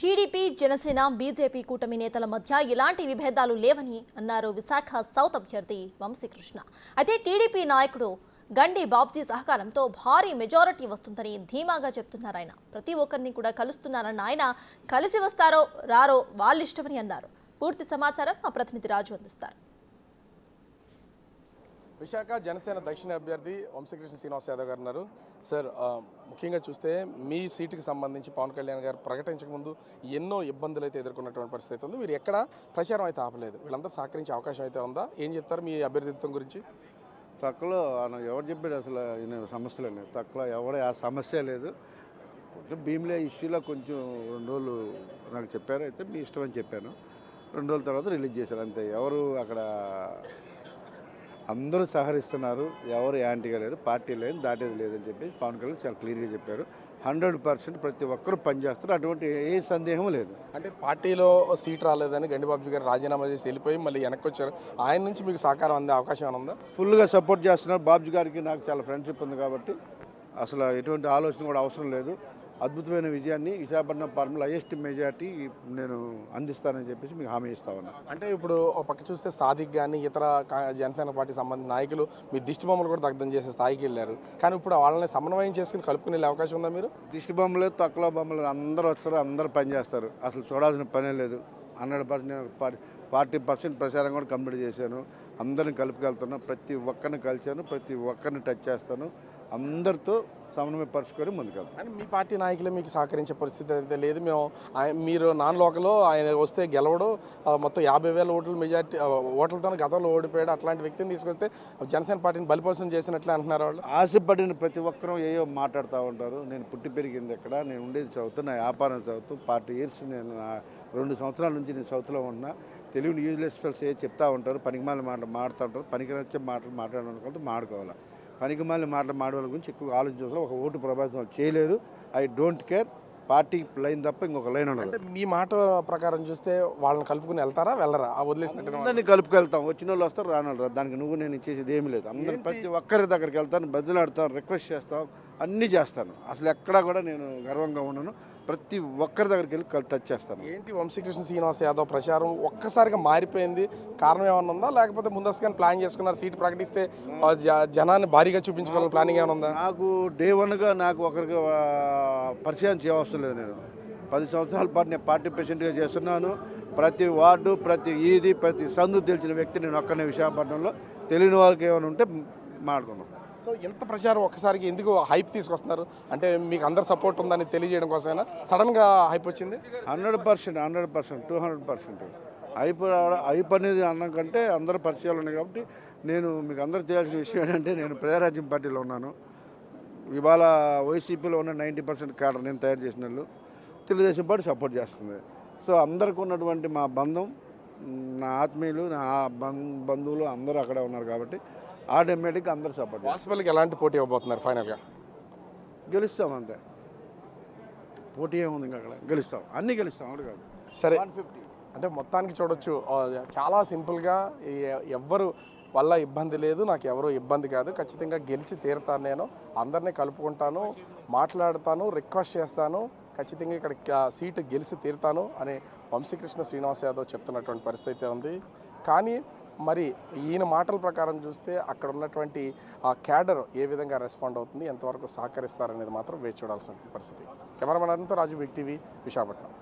TDP Janasena BJP కూటమి నేతల మధ్య ఎలాంటి విభేదాలు లేవని అన్నారు విశాఖ సౌత్ అభ్యర్థి వంశీకృష్ణ. అయితే టీడీపీ నాయకుడు గండి బాబ్జీ సహకారంతో భారీ మెజారిటీ వస్తుందని ధీమాగా చెప్తున్నారు ఆయన. ప్రతి ఒక్కరిని కూడా కలుస్తున్నారన్న ఆయన కలిసి వస్తారో రారో వాళ్ళిష్టమని అన్నారు. పూర్తి సమాచారం మా ప్రతినిధి రాజు అందిస్తారు. విశాఖ జనసేన దక్షిణ అభ్యర్థి వంశీకృష్ణ శ్రీనివాస్ యాదవ్ గారు ఉన్నారు. సార్, ముఖ్యంగా చూస్తే మీ సీటుకి సంబంధించి పవన్ కళ్యాణ్ గారు ప్రకటించకముందు ఎన్నో ఇబ్బందులు అయితే ఎదుర్కొన్నటువంటి పరిస్థితి ఉంది. మీరు ఎక్కడ ప్రచారం అయితే ఆపలేదు. వీళ్ళందరూ సహకరించే అవకాశం అయితే ఉందా? ఏం చెప్తారు మీ అభ్యర్థిత్వం గురించి? తక్కువలో ఎవరు చెప్పారు అసలు సమస్యలు అనేవి తక్కువ ఎవడ ఆ సమస్య లేదు. కొంచెం భీమిలే ఇష్యూలో కొంచెం 2 రోజులు నాకు చెప్పారు. అయితే మీ ఇష్టం అని చెప్పాను. 2 రోజుల తర్వాత రిలీజ్ చేశారు అంతే. ఎవరు అక్కడ అందరూ సహకరిస్తున్నారు, ఎవరు యాంటీగా లేరు, పార్టీ లేదు, దాటేది లేదని చెప్పి పవన్ కళ్యాణ్ చాలా క్లియర్గా చెప్పారు. 100% ప్రతి ఒక్కరూ పనిచేస్తారు, అటువంటి ఏ సందేహం లేదు. అంటే పార్టీలో సీట్ రాలేదని గండిబాబు గారు రాజీనామా చేసి వెళ్ళిపోయి మళ్ళీ వెనక్కి వచ్చారు. ఆయన నుంచి మీకు సహకారం అందే అవకాశం ఏమైనా ఉందా? ఫుల్గా సపోర్ట్ చేస్తున్నారు. బాబుజీ గారికి నాకు చాలా ఫ్రెండ్షిప్ ఉంది కాబట్టి అసలు ఎటువంటి ఆలోచన కూడా అవసరం లేదు. అద్భుతమైన విజయాన్ని విశాఖపట్నం పార్లమెంట్లో హైయెస్ట్ మెజార్టీ నేను అందిస్తానని చెప్పేసి మీకు హామీ ఇస్తా ఉన్నా. అంటే ఇప్పుడు ఒక పక్క చూస్తే సాదిక్ కానీ ఇతర జనసేన పార్టీ సంబంధించిన నాయకులు మీ దిష్టి బొమ్మలు కూడా దగ్ధం చేసే స్థాయికి వెళ్ళారు. కానీ ఇప్పుడు వాళ్ళని సమన్వయం చేసుకుని కలుపుకునే అవకాశం ఉందా? మీరు దిష్టి బొమ్మలు తక్కువ బొమ్మలు అందరూ వస్తారు, అందరూ పనిచేస్తారు, అసలు చూడాల్సిన పనే లేదు. 100% 40% ప్రచారం కూడా కంప్లీట్ చేశాను. అందరిని కలుపుకెళ్తున్నాను, ప్రతి ఒక్కరిని కలిశాను, ప్రతి ఒక్కరిని టచ్ చేస్తాను, అందరితో సమన్వయపరుచుకొని ముందుకెళ్తాను. అని మీ పార్టీ నాయకులే మీకు సహకరించే పరిస్థితి అయితే లేదు. మీరు నాన్ లోకల్లో ఆయన వస్తే గెలవడం మొత్తం 50,000 ఓట్ల మెజార్టీ ఓట్లతో గతంలో ఓడిపోయాడు. అట్లాంటి వ్యక్తిని తీసుకొస్తే జనసేన పార్టీని బలిపోసం చేసినట్లే అంటున్నారు వాళ్ళు. ఆశపడిన ప్రతి ఒక్కరూ ఏయో మాట్లాడుతూ ఉంటారు. నేను పుట్టి పెరిగింది ఎక్కడ, నేను ఉండేది సౌత్, నా వ్యాపారం సౌత్, 40 years నేను 2 సంవత్సరాల నుంచి నేను సౌత్లో ఉన్నా. తెలుగుని యూజ్లెస్ ఫెల్స్ ఏ చెప్తూ ఉంటారు, పనికిమాలిన మాటలు మాడుతూ ఉంటారు. పనికి వచ్చే మాటలు మాట్లాడాలనుకుంటే మాడుకోవాలి. పనికిమాలిన మాటలు మాడవాళ్ళ గురించి ఎక్కువ ఆలోచించాలి. ఒక ఓటు ప్రభావితం చేయలేరు. I don't care. Party line తప్ప ఇంకొక లైన్ ఉండదు. మీ మాట ప్రకారం చూస్తే వాళ్ళని కలుపుకుని వెళ్తారా వెళ్ళరా? వదిలేసినట్టు అందరినీ కలుపుకెళ్తాం. వచ్చిన వాళ్ళు వస్తారు, రాని వాళ్ళు రాదు. దానికి నువ్వు నేను ఇచ్చేది ఏమీ లేదు. అందరు ప్రతి ఒక్కరి దగ్గరికి వెళ్తాను, బదులాడతాను, రిక్వెస్ట్ చేస్తాం, అన్నీ చేస్తాను. అసలు ఎక్కడా కూడా నేను గర్వంగా ఉన్నాను. ప్రతి ఒక్కరి దగ్గరికి వెళ్ళి టచ్ చేస్తాను. ఏంటి వంశీకృష్ణ శ్రీనివాస్ యాదవ్ ప్రచారం ఒక్కసారిగా మారిపోయింది? కారణం ఏమన్నా ఉందా, లేకపోతే ముందస్తుగానే ప్లాన్ చేసుకున్నారు? సీట్ ప్రకటిస్తే జనాన్ని భారీగా చూపించుకోవాలని ప్లానింగ్ ఏమైనా ఉందా? నాకు డే 1గా నాకు ఒకరికి పరిచయం చేయవసరం లేదు. నేను 10 సంవత్సరాల పాటు నేను పార్టీ ప్రెసిడెంట్గా చేస్తున్నాను. ప్రతి వార్డు, ప్రతి ఈది, ప్రతి సందు తెలిసిన వ్యక్తి నేను ఒక్కనే విశాఖపట్నంలో. తెలియని వాళ్ళకి ఏమైనా ఉంటే మాట్లాడుకున్నాం. సో ఎంత ప్రచారం ఒక్కసారికి ఎందుకు హైప్ తీసుకొస్తున్నారు? అంటే మీకు అందరు సపోర్ట్ ఉందని తెలియజేయడం కోసమైనా సడన్గా హైప్ వచ్చింది? 100%, 200%. హైప్ అనేది అన్నం కంటే అందరూ పరిచయాలు ఉన్నాయి కాబట్టి. నేను మీకు అందరూ తెలియాల్సిన విషయం ఏంటంటే, నేను ప్రజారాజ్యం పార్టీలో ఉన్నాను. ఇవాళ వైసీపీలో ఉన్న 90% క్యాడర్ నేను తయారు చేసిన వాళ్ళు తెలుగుదేశం పార్టీ సపోర్ట్ చేస్తుంది. సో అందరికీ ఉన్నటువంటి మా బంధం, నా ఆత్మీయులు, నా బంధువులు అందరూ అక్కడే ఉన్నారు కాబట్టి ఆటోమేటిక్గా అందరూ సపోర్ట్. వాసుపల్లికి ఎలాంటి పోటీ ఇవ్వబోతున్నారు? ఫైనల్గా గెలుస్తాం అంతే. పోటీ ఏముంది ఇంకా అక్కడ? గెలుస్తాం, అన్నీ గెలుస్తాం. అక్కడ కాదు. సరే, 150. అంటే మొత్తానికి చూడొచ్చు, చాలా సింపుల్గా ఎవ్వరు వల్ల ఇబ్బంది లేదు, నాకు ఎవరో ఇబ్బంది కాదు, ఖచ్చితంగా గెలిచి తీరుతాను, నేను అందరినీ కలుపుకుంటాను, మాట్లాడతాను, రిక్వెస్ట్ చేస్తాను, ఖచ్చితంగా ఇక్కడ సీటు గెలిచి తీరుతాను అని వంశీకృష్ణ శ్రీనివాస్ యాదవ్ చెప్తున్నటువంటి పరిస్థితి ఉంది. కానీ మరి ఈయన మాటల ప్రకారం చూస్తే అక్కడ ఉన్నటువంటి క్యాడర్ ఏ విధంగా రెస్పాండ్ అవుతుంది, ఎంతవరకు సహకరిస్తారనేది మాత్రం వేచి చూడాల్సిన పరిస్థితి. కెమెరామెన్ రాజు, బిగ్ టీవీ, విశాఖపట్నం.